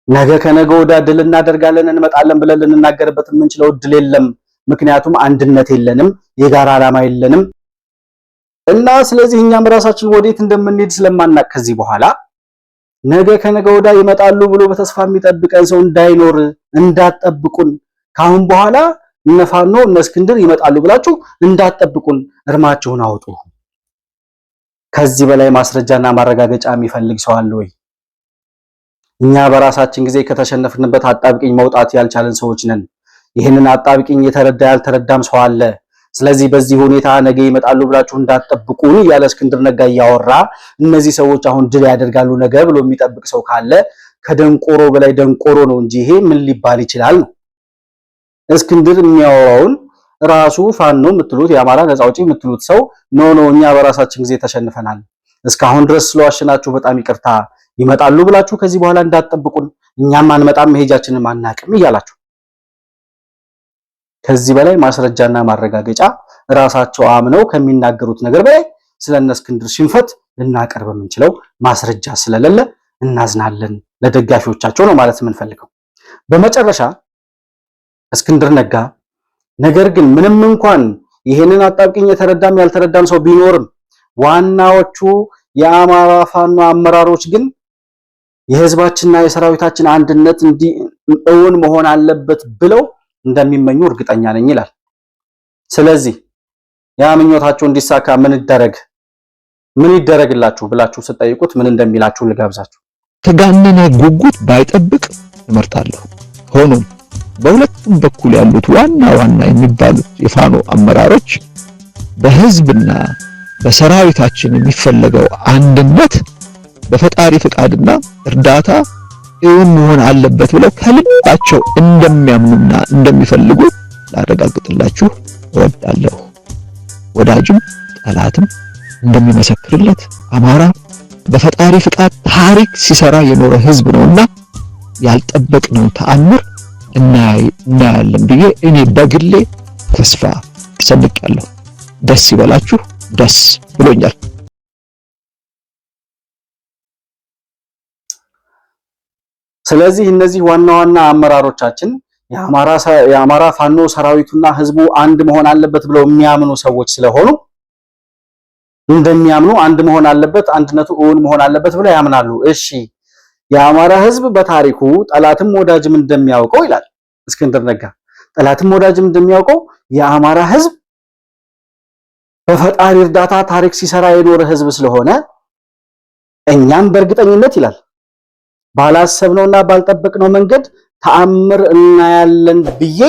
ነገ ከነገ ወዲያ ድል እናደርጋለን እንመጣለን ብለን ልንናገርበት የምንችለው እድል የለም። ምክንያቱም አንድነት የለንም፣ የጋራ ዓላማ የለንም እና ስለዚህ እኛም ራሳችን ወዴት እንደምንሄድ ስለማናቅ ከዚህ በኋላ ነገ ከነገ ወዲያ ይመጣሉ ብሎ በተስፋ የሚጠብቀን ሰው እንዳይኖር እንዳትጠብቁን። ካሁን በኋላ እነ ፋኖ እነ እስክንድር ይመጣሉ ብላችሁ እንዳትጠብቁን፣ እርማችሁን አውጡ። ከዚህ በላይ ማስረጃና ማረጋገጫ የሚፈልግ ሰው አለ ወይ? እኛ በራሳችን ጊዜ ከተሸነፍንበት አጣብቂኝ መውጣት ያልቻለን ሰዎች ነን። ይህንን አጣብቂኝ የተረዳ ያልተረዳም ሰው አለ። ስለዚህ በዚህ ሁኔታ ነገ ይመጣሉ ብላችሁ እንዳትጠብቁን እያለ እስክንድር ነጋ እያወራ እነዚህ ሰዎች አሁን ድል ያደርጋሉ ነገ ብሎ የሚጠብቅ ሰው ካለ ከደንቆሮ በላይ ደንቆሮ ነው እንጂ ይሄ ምን ሊባል ይችላል ነው። እስክንድር የሚያወራውን ራሱ ፋኖ የምትሉት የአማራ ነፃ አውጪ የምትሉት ሰው ኖ እኛ በራሳችን ጊዜ ተሸንፈናል፣ እስካሁን ድረስ ስለዋሽናችሁ በጣም ይቅርታ፣ ይመጣሉ ብላችሁ ከዚህ በኋላ እንዳትጠብቁን፣ እኛም አንመጣም መሄጃችንን አናቅም እያላችሁ ከዚህ በላይ ማስረጃና ማረጋገጫ ራሳቸው አምነው ከሚናገሩት ነገር በላይ ስለነ እስክንድር ሽንፈት ልናቀርብ የምንችለው ማስረጃ ስለሌለ እናዝናለን። ለደጋፊዎቻቸው ነው ማለት የምንፈልገው። በመጨረሻ እስክንድር ነጋ ነገር ግን ምንም እንኳን ይሄንን አጣብቂኝ የተረዳም ያልተረዳም ሰው ቢኖርም ዋናዎቹ የአማራ ፋኖ አመራሮች ግን የህዝባችንና የሰራዊታችን አንድነት እውን መሆን አለበት ብለው እንደሚመኙ እርግጠኛ ነኝ ይላል። ስለዚህ ያ ምኞታቸው እንዲሳካ ምን ይደረግላችሁ ብላችሁ ስትጠይቁት ምን እንደሚላችሁ ልጋብዛችሁ። ተጋነነ ጉጉት ባይጠብቅ እመርጣለሁ። ሆኖም በሁለቱም በኩል ያሉት ዋና የሚባሉት የፋኖ አመራሮች በህዝብና በሰራዊታችን የሚፈለገው አንድነት በፈጣሪ ፍቃድና እርዳታ እውን መሆን አለበት ብለው ከልባቸው እንደሚያምኑና እንደሚፈልጉ ላረጋግጥላችሁ እወዳለሁ። ወዳጅም ጠላትም እንደሚመሰክርለት አማራ በፈጣሪ ፍቃድ ታሪክ ሲሰራ የኖረ ህዝብ ነውና ያልጠበቅነውን ተአምር እናያለን ብዬ እኔ በግሌ ተስፋ ሰንቄያለሁ። ደስ ይበላችሁ፣ ደስ ብሎኛል። ስለዚህ እነዚህ ዋና አመራሮቻችን የአማራ ፋኖ ሰራዊቱና ህዝቡ አንድ መሆን አለበት ብለው የሚያምኑ ሰዎች ስለሆኑ እንደሚያምኑ አንድ መሆን አለበት፣ አንድነቱ እውን መሆን አለበት ብለው ያምናሉ። እሺ የአማራ ህዝብ በታሪኩ ጠላትም ወዳጅም እንደሚያውቀው ይላል እስክንድር ነጋ። ጠላትም ወዳጅም እንደሚያውቀው የአማራ ህዝብ በፈጣሪ እርዳታ ታሪክ ሲሰራ የኖረ ህዝብ ስለሆነ እኛም በእርግጠኝነት ይላል ባላሰብነውና ባልጠበቅነው መንገድ ተአምር እናያለን ብዬ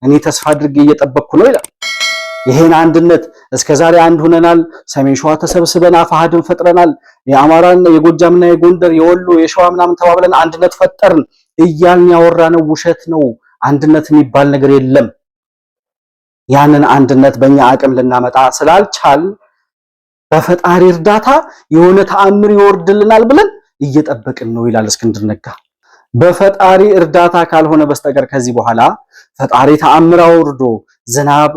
እኔ ተስፋ አድርጌ እየጠበቅኩ ነው ይላል። ይሄን አንድነት እስከዛሬ አንድ ሆነናል፣ ሰሜን ሸዋ ተሰብስበን አፋሃድን ፈጥረናል፣ የአማራና የጎጃምና የጎንደር የወሎ የሸዋ ምናምን ተባብለን አንድነት ፈጠርን እያልን ያወራነው ውሸት ነው። አንድነት የሚባል ነገር የለም። ያንን አንድነት በእኛ አቅም ልናመጣ ስላልቻል በፈጣሪ እርዳታ የሆነ ተአምር ይወርድልናል ብለን እየጠበቅን ነው ይላል እስክንድር ነጋ። በፈጣሪ እርዳታ ካልሆነ በስተቀር ከዚህ በኋላ ፈጣሪ ተአምር አውርዶ ዝናብ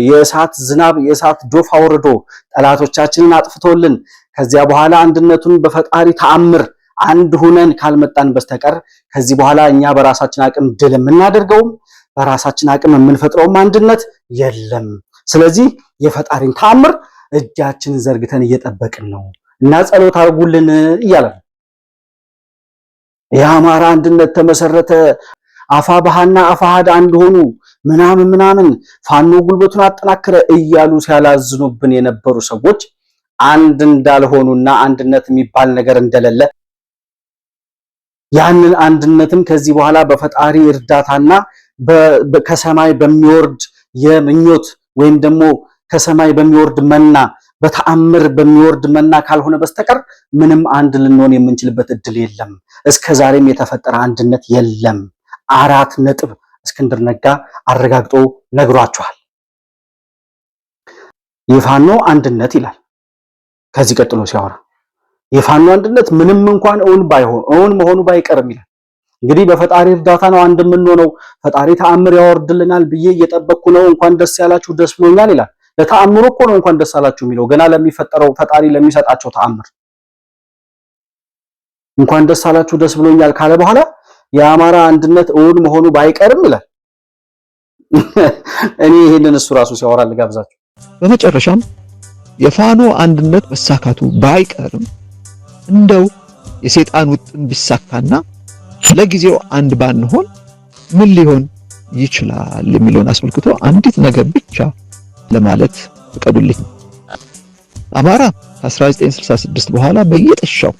የእሳት ዝናብ የእሳት ዶፍ አውርዶ ጠላቶቻችንን አጥፍቶልን ከዚያ በኋላ አንድነቱን በፈጣሪ ተአምር አንድ ሆነን ካልመጣን በስተቀር ከዚህ በኋላ እኛ በራሳችን አቅም ድል የምናደርገውም በራሳችን አቅም የምንፈጥረውም አንድነት የለም። ስለዚህ የፈጣሪን ተአምር እጃችንን ዘርግተን እየጠበቅን ነው እና ጸሎት አድርጉልን እያለ ነው። የአማራ አንድነት ተመሰረተ፣ አፋብኃና አፋሃድ አንድ ሆኑ፣ ምናምን ፋኖ ጉልበቱን አጠናከረ እያሉ ሲያላዝኑብን የነበሩ ሰዎች አንድ እንዳልሆኑና አንድነት የሚባል ነገር እንደሌለ ያንን አንድነትም ከዚህ በኋላ በፈጣሪ እርዳታና ከሰማይ በሚወርድ የምኞት ወይም ደግሞ ከሰማይ በሚወርድ መና በተአምር በሚወርድ መና ካልሆነ በስተቀር ምንም አንድ ልንሆን የምንችልበት እድል የለም። እስከዛሬም የተፈጠረ አንድነት የለም። 4 ነጥብ እስክንድር ነጋ አረጋግጦ ነግሯቸዋል። የፋኖ አንድነት ይላል ከዚህ ቀጥሎ ሲያወራ የፋኖ አንድነት ምንም እንኳን እውን መሆኑ ባይቀርም ይላል። እንግዲህ በፈጣሪ እርዳታ ነው አንድ የምንሆነው፣ ፈጣሪ ተአምር ያወርድልናል ብዬ እየጠበቅኩ ነው፣ እንኳን ደስ ያላችሁ ደስ ብሎኛል ይላል። ለተአምሩ እኮ ነው እንኳን ደስ አላችሁ የሚለው፣ ገና ለሚፈጠረው ፈጣሪ ለሚሰጣቸው ተአምር እንኳን ደስ አላችሁ ደስ ብሎኛል ካለ በኋላ የአማራ አንድነት እውን መሆኑ ባይቀርም ይላል። እኔ ይሄንን እሱ ራሱ ሲያወራ ልጋብዛችሁ። በመጨረሻም የፋኖ አንድነት መሳካቱ ባይቀርም እንደው የሰይጣን ውጥን ቢሳካና ለጊዜው አንድ ባንሆን ምን ሊሆን ይችላል የሚለውን አስመልክቶ አንዲት ነገር ብቻ ለማለት ፍቀዱልኝ። አማራ ከ1966 በኋላ በየጥሻው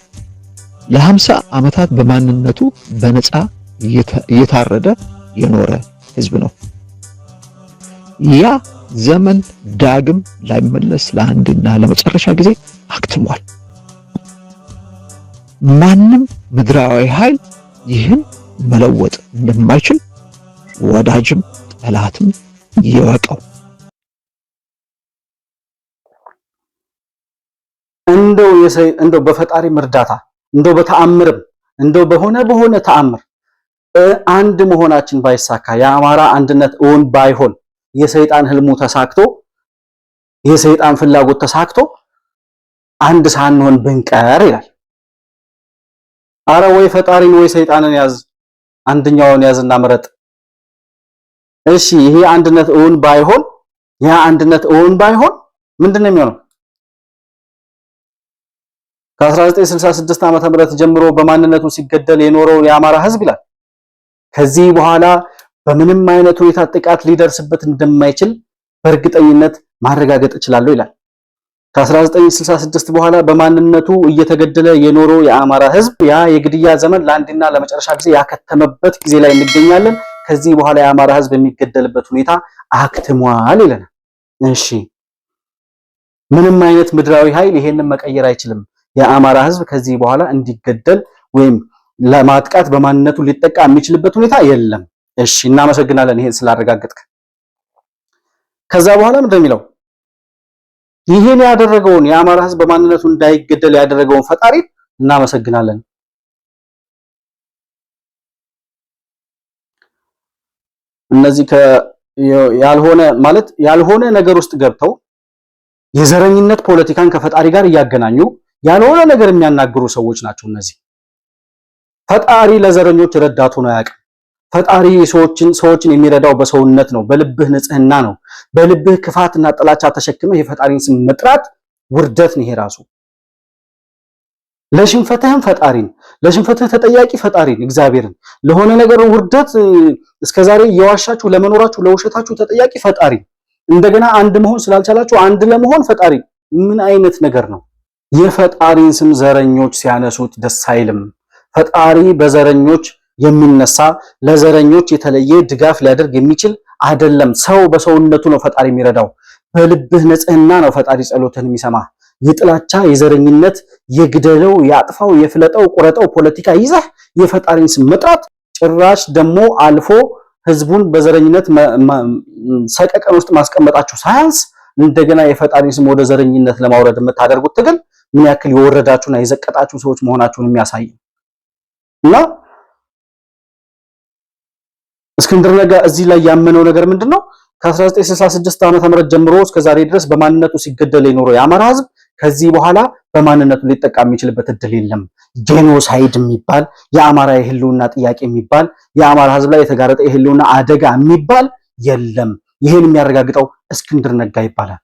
ለ50 ዓመታት በማንነቱ በነፃ እየታረደ የኖረ ህዝብ ነው። ያ ዘመን ዳግም ላይመለስ ለአንድና ለመጨረሻ ጊዜ አክትሟል። ማንም ምድራዊ ኃይል ይህን መለወጥ እንደማይችል ወዳጅም ጠላትም ይወቀው። እንደው በፈጣሪም እርዳታ እንደው በተአምርም እንደው በሆነ ተአምር አንድ መሆናችን ባይሳካ የአማራ አንድነት እውን ባይሆን የሰይጣን ህልሙ ተሳክቶ የሰይጣን ፍላጎት ተሳክቶ አንድ ሳንሆን ብንቀር ይላል። አረ ወይ ፈጣሪን ወይ ሰይጣንን ያዝ፣ አንደኛውን ያዝና ምረጥ። እሺ ይሄ አንድነት እውን ባይሆን ምንድነው የሚሆነው? ከ1966 ዓመተ ምህረት ጀምሮ በማንነቱ ሲገደል የኖረው የአማራ ህዝብ ይላል ከዚህ በኋላ በምንም አይነት ሁኔታ ጥቃት ሊደርስበት እንደማይችል በእርግጠኝነት ማረጋገጥ እችላለሁ ይላል። ከ1966 በኋላ በማንነቱ እየተገደለ የኖረው የአማራ ህዝብ ያ የግድያ ዘመን ለአንድና ለመጨረሻ ጊዜ ያከተመበት ጊዜ ላይ እንገኛለን። ከዚህ በኋላ የአማራ ህዝብ የሚገደልበት ሁኔታ አክትሟል ይለናል። እሺ ምንም አይነት ምድራዊ ኃይል ይሄንን መቀየር አይችልም። የአማራ ህዝብ ከዚህ በኋላ እንዲገደል ወይም ለማጥቃት በማንነቱ ሊጠቃ የሚችልበት ሁኔታ የለም። እሺ እናመሰግናለን ይሄን ስላረጋገጥክ። ከዛ በኋላ ምንድን ነው የሚለው? ይሄን ያደረገውን የአማራ ህዝብ በማንነቱ እንዳይገደል ያደረገውን ፈጣሪ እናመሰግናለን። እነዚህ ያልሆነ ነገር ውስጥ ገብተው የዘረኝነት ፖለቲካን ከፈጣሪ ጋር እያገናኙ ያልሆነ ነገር የሚያናግሩ ሰዎች ናቸው እነዚህ። ፈጣሪ ለዘረኞች ረዳቱ ነው ያውቃል። ፈጣሪ ሰዎችን የሚረዳው በሰውነት ነው፣ በልብህ ንጽህና ነው። በልብህ ክፋትና ጥላቻ ተሸክመህ የፈጣሪን ስም መጥራት ውርደት ነው። ይሄ ራሱ ለሽንፈትህ ተጠያቂ ፈጣሪን እግዚአብሔርን፣ ለሆነ ነገር ውርደት እስከዛሬ እየዋሻችሁ ለመኖራችሁ ለውሸታችሁ ተጠያቂ ፈጣሪ፣ እንደገና አንድ መሆን ስላልቻላችሁ አንድ ለመሆን ፈጣሪ። ምን አይነት ነገር ነው? የፈጣሪን ስም ዘረኞች ሲያነሱት ደስ አይልም። ፈጣሪ በዘረኞች የሚነሳ ለዘረኞች የተለየ ድጋፍ ሊያደርግ የሚችል አይደለም። ሰው በሰውነቱ ነው ፈጣሪ የሚረዳው። በልብህ ንጽህና ነው ፈጣሪ ጸሎትን የሚሰማ። የጥላቻ የዘረኝነት የግደለው ያጥፋው የፍለጠው ቁረጠው ፖለቲካ ይዘህ የፈጣሪን ስም መጥራት ጭራሽ ደግሞ አልፎ ህዝቡን በዘረኝነት ሰቀቀን ውስጥ ማስቀመጣችሁ ሳያንስ እንደገና የፈጣሪን ስም ወደ ዘረኝነት ለማውረድ የምታደርጉት ትግል ምን ያክል የወረዳችሁና የዘቀጣችሁ ሰዎች መሆናችሁን የሚያሳይ እና እስክንድር ነጋ እዚህ ላይ ያመነው ነገር ምንድነው? ከ1966 ዓመተ ምህረት ጀምሮ እስከ ዛሬ ድረስ በማንነቱ ሲገደል የኖረው የአማራ ህዝብ ከዚህ በኋላ በማንነቱ ሊጠቃ የሚችልበት እድል የለም። ጄኖሳይድ የሚባል የአማራ የህልውና ጥያቄ የሚባል የአማራ ህዝብ ላይ የተጋረጠ የህልውና አደጋ የሚባል የለም። ይሄን የሚያረጋግጠው እስክንድር ነጋ ይባላል።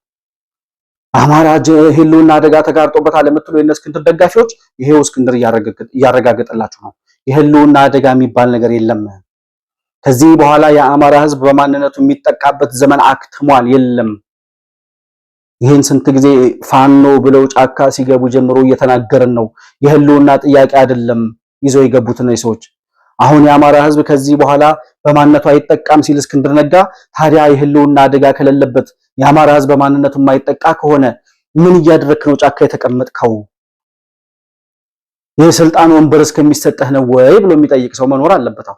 አማራ ህልውና አደጋ ተጋርጦበታል የምትሉ የነ እስክንድር ደጋፊዎች ይሄው እስክንድር እያረጋገጠላችሁ ነው። የህልውና አደጋ የሚባል ነገር የለም። ከዚህ በኋላ የአማራ ህዝብ በማንነቱ የሚጠቃበት ዘመን አክትሟል፣ የለም። ይህን ስንት ጊዜ ፋኖ ብለው ጫካ ሲገቡ ጀምሮ እየተናገርን ነው። የህልውና ጥያቄ አይደለም ይዘው የገቡት ነው ሰዎች። አሁን የአማራ ህዝብ ከዚህ በኋላ በማንነቱ አይጠቃም ሲል እስክንድር ነጋ፣ ታዲያ የህልውና አደጋ ከሌለበት የአማራ ህዝብ በማንነቱ የማይጠቃ ከሆነ ምን እያደረክ ነው ጫካ የተቀመጥከው? የስልጣን ወንበር እስከሚሰጠህ ነው ወይ ብሎ የሚጠይቅ ሰው መኖር አለበት።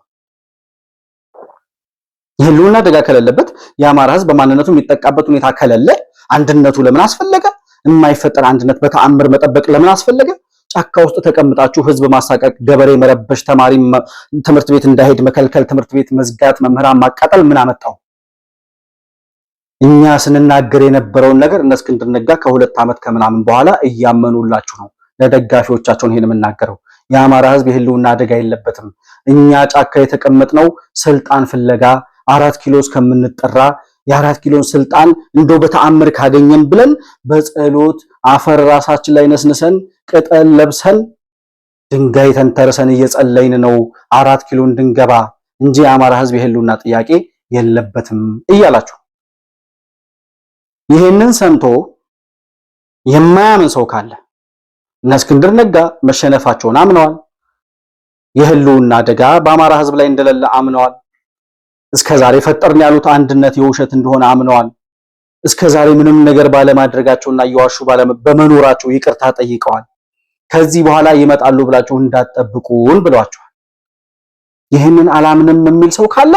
የህልውና አደጋ ከሌለበት የአማራ ህዝብ በማንነቱ የሚጠቃበት ሁኔታ ከሌለ አንድነቱ ለምን አስፈለገ? የማይፈጠር አንድነት በተአምር መጠበቅ ለምን አስፈለገ? ጫካ ውስጥ ተቀምጣችሁ ህዝብ ማሳቀቅ፣ ገበሬ መረበሽ፣ ተማሪ ትምህርት ቤት እንዳይሄድ መከልከል፣ ትምህርት ቤት መዝጋት፣ መምህራን ማቃጠል ምን አመጣው? እኛ ስንናገር የነበረውን ነገር እነ እስክንድር ነጋ ከ2 ዓመት ከምናምን በኋላ እያመኑላችሁ ነው። ለደጋፊዎቻቸውን ይሄን የምናገረው የአማራ ህዝብ የህልውና አደጋ የለበትም። እኛ ጫካ የተቀመጥነው ስልጣን ፍለጋ 4 ኪሎ እስከምንጠራ የ4 ኪሎን ስልጣን እንደው በተአምር ካገኘን ብለን በጸሎት አፈር ራሳችን ላይ ነስንሰን ቅጠል ለብሰን ድንጋይ ተንተርሰን እየጸለይን ነው 4 ኪሎ እንድንገባ እንጂ የአማራ ህዝብ የህልውና ጥያቄ የለበትም እያላችሁ ይሄንን ሰምቶ የማያምን ሰው ካለ እነ እስክንድር ነጋ መሸነፋቸውን አምነዋል። የህልውና አደጋ በአማራ ህዝብ ላይ እንደሌለ አምነዋል። እስከዛሬ ፈጠርን ያሉት አንድነት የውሸት እንደሆነ አምነዋል። እስከዛሬ ምንም ነገር ባለማድረጋቸውና እየዋሹ በመኖራቸው ይቅርታ ጠይቀዋል። ከዚህ በኋላ ይመጣሉ ብላችሁ እንዳትጠብቁን ብለዋቸዋል። ይህንን አላምንም የሚል ሰው ካለ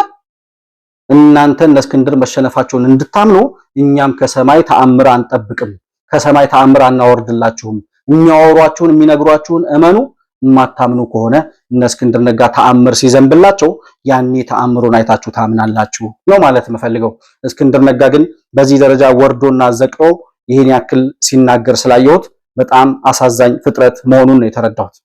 እናንተ እነ እስክንድር መሸነፋቸውን እንድታምኑ እኛም ከሰማይ ተአምር አንጠብቅም፣ ከሰማይ ተአምር አናወርድላችሁም። የሚያወሯችሁን የሚነግሯችሁን እመኑ። የማታምኑ ከሆነ እነ እስክንድር ነጋ ተአምር ሲዘንብላቸው ያኔ ተአምሩን አይታችሁ ታምናላችሁ ነው ማለት የምፈልገው። እስክንድር ነጋ ግን በዚህ ደረጃ ወርዶና ዘቅሮ ይሄን ያክል ሲናገር ስላየሁት በጣም አሳዛኝ ፍጥረት መሆኑን ነው የተረዳሁት።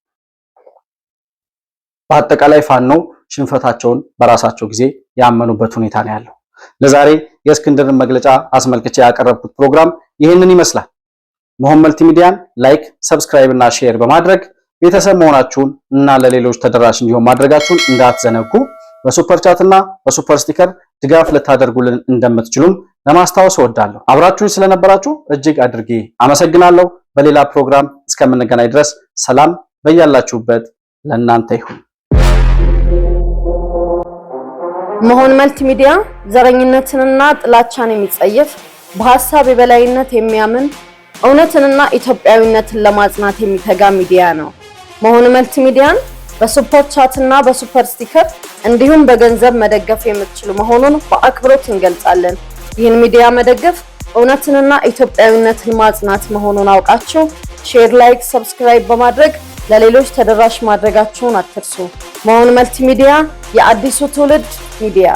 በአጠቃላይ ፋኖ ሽንፈታቸውን በራሳቸው ጊዜ ያመኑበት ሁኔታ ነው ያለው። ለዛሬ የእስክንድርን መግለጫ አስመልክቼ ያቀረብኩት ፕሮግራም ይህንን ይመስላል። መሆን መልቲሚዲያን ላይክ፣ ሰብስክራይብ እና ሼር በማድረግ ቤተሰብ መሆናችሁን እና ለሌሎች ተደራሽ እንዲሆን ማድረጋችሁን እንዳትዘነጉ። በሱፐር ቻት እና በሱፐር ስቲከር ድጋፍ ልታደርጉልን እንደምትችሉም ለማስታወስ እወዳለሁ። አብራችሁን ስለነበራችሁ እጅግ አድርጌ አመሰግናለሁ። በሌላ ፕሮግራም እስከምንገናኝ ድረስ ሰላም በያላችሁበት ለእናንተ ይሁን። መሆን መልቲሚዲያ ዘረኝነትንና ጥላቻን የሚጸየፍ በሐሳብ የበላይነት የሚያምን እውነትንና ኢትዮጵያዊነትን ለማጽናት የሚተጋ ሚዲያ ነው። መሆን መልቲሚዲያን በሱፐር ቻት እና በሱፐር ስቲከር እንዲሁም በገንዘብ መደገፍ የምትችሉ መሆኑን በአክብሮት እንገልጻለን። ይህን ሚዲያ መደገፍ እውነትንና ኢትዮጵያዊነትን ማጽናት መሆኑን አውቃችሁ ሼር፣ ላይክ፣ ሰብስክራይብ በማድረግ ለሌሎች ተደራሽ ማድረጋችሁን አትርሱ። መሆን መልቲሚዲያ የአዲሱ ትውልድ ሚዲያ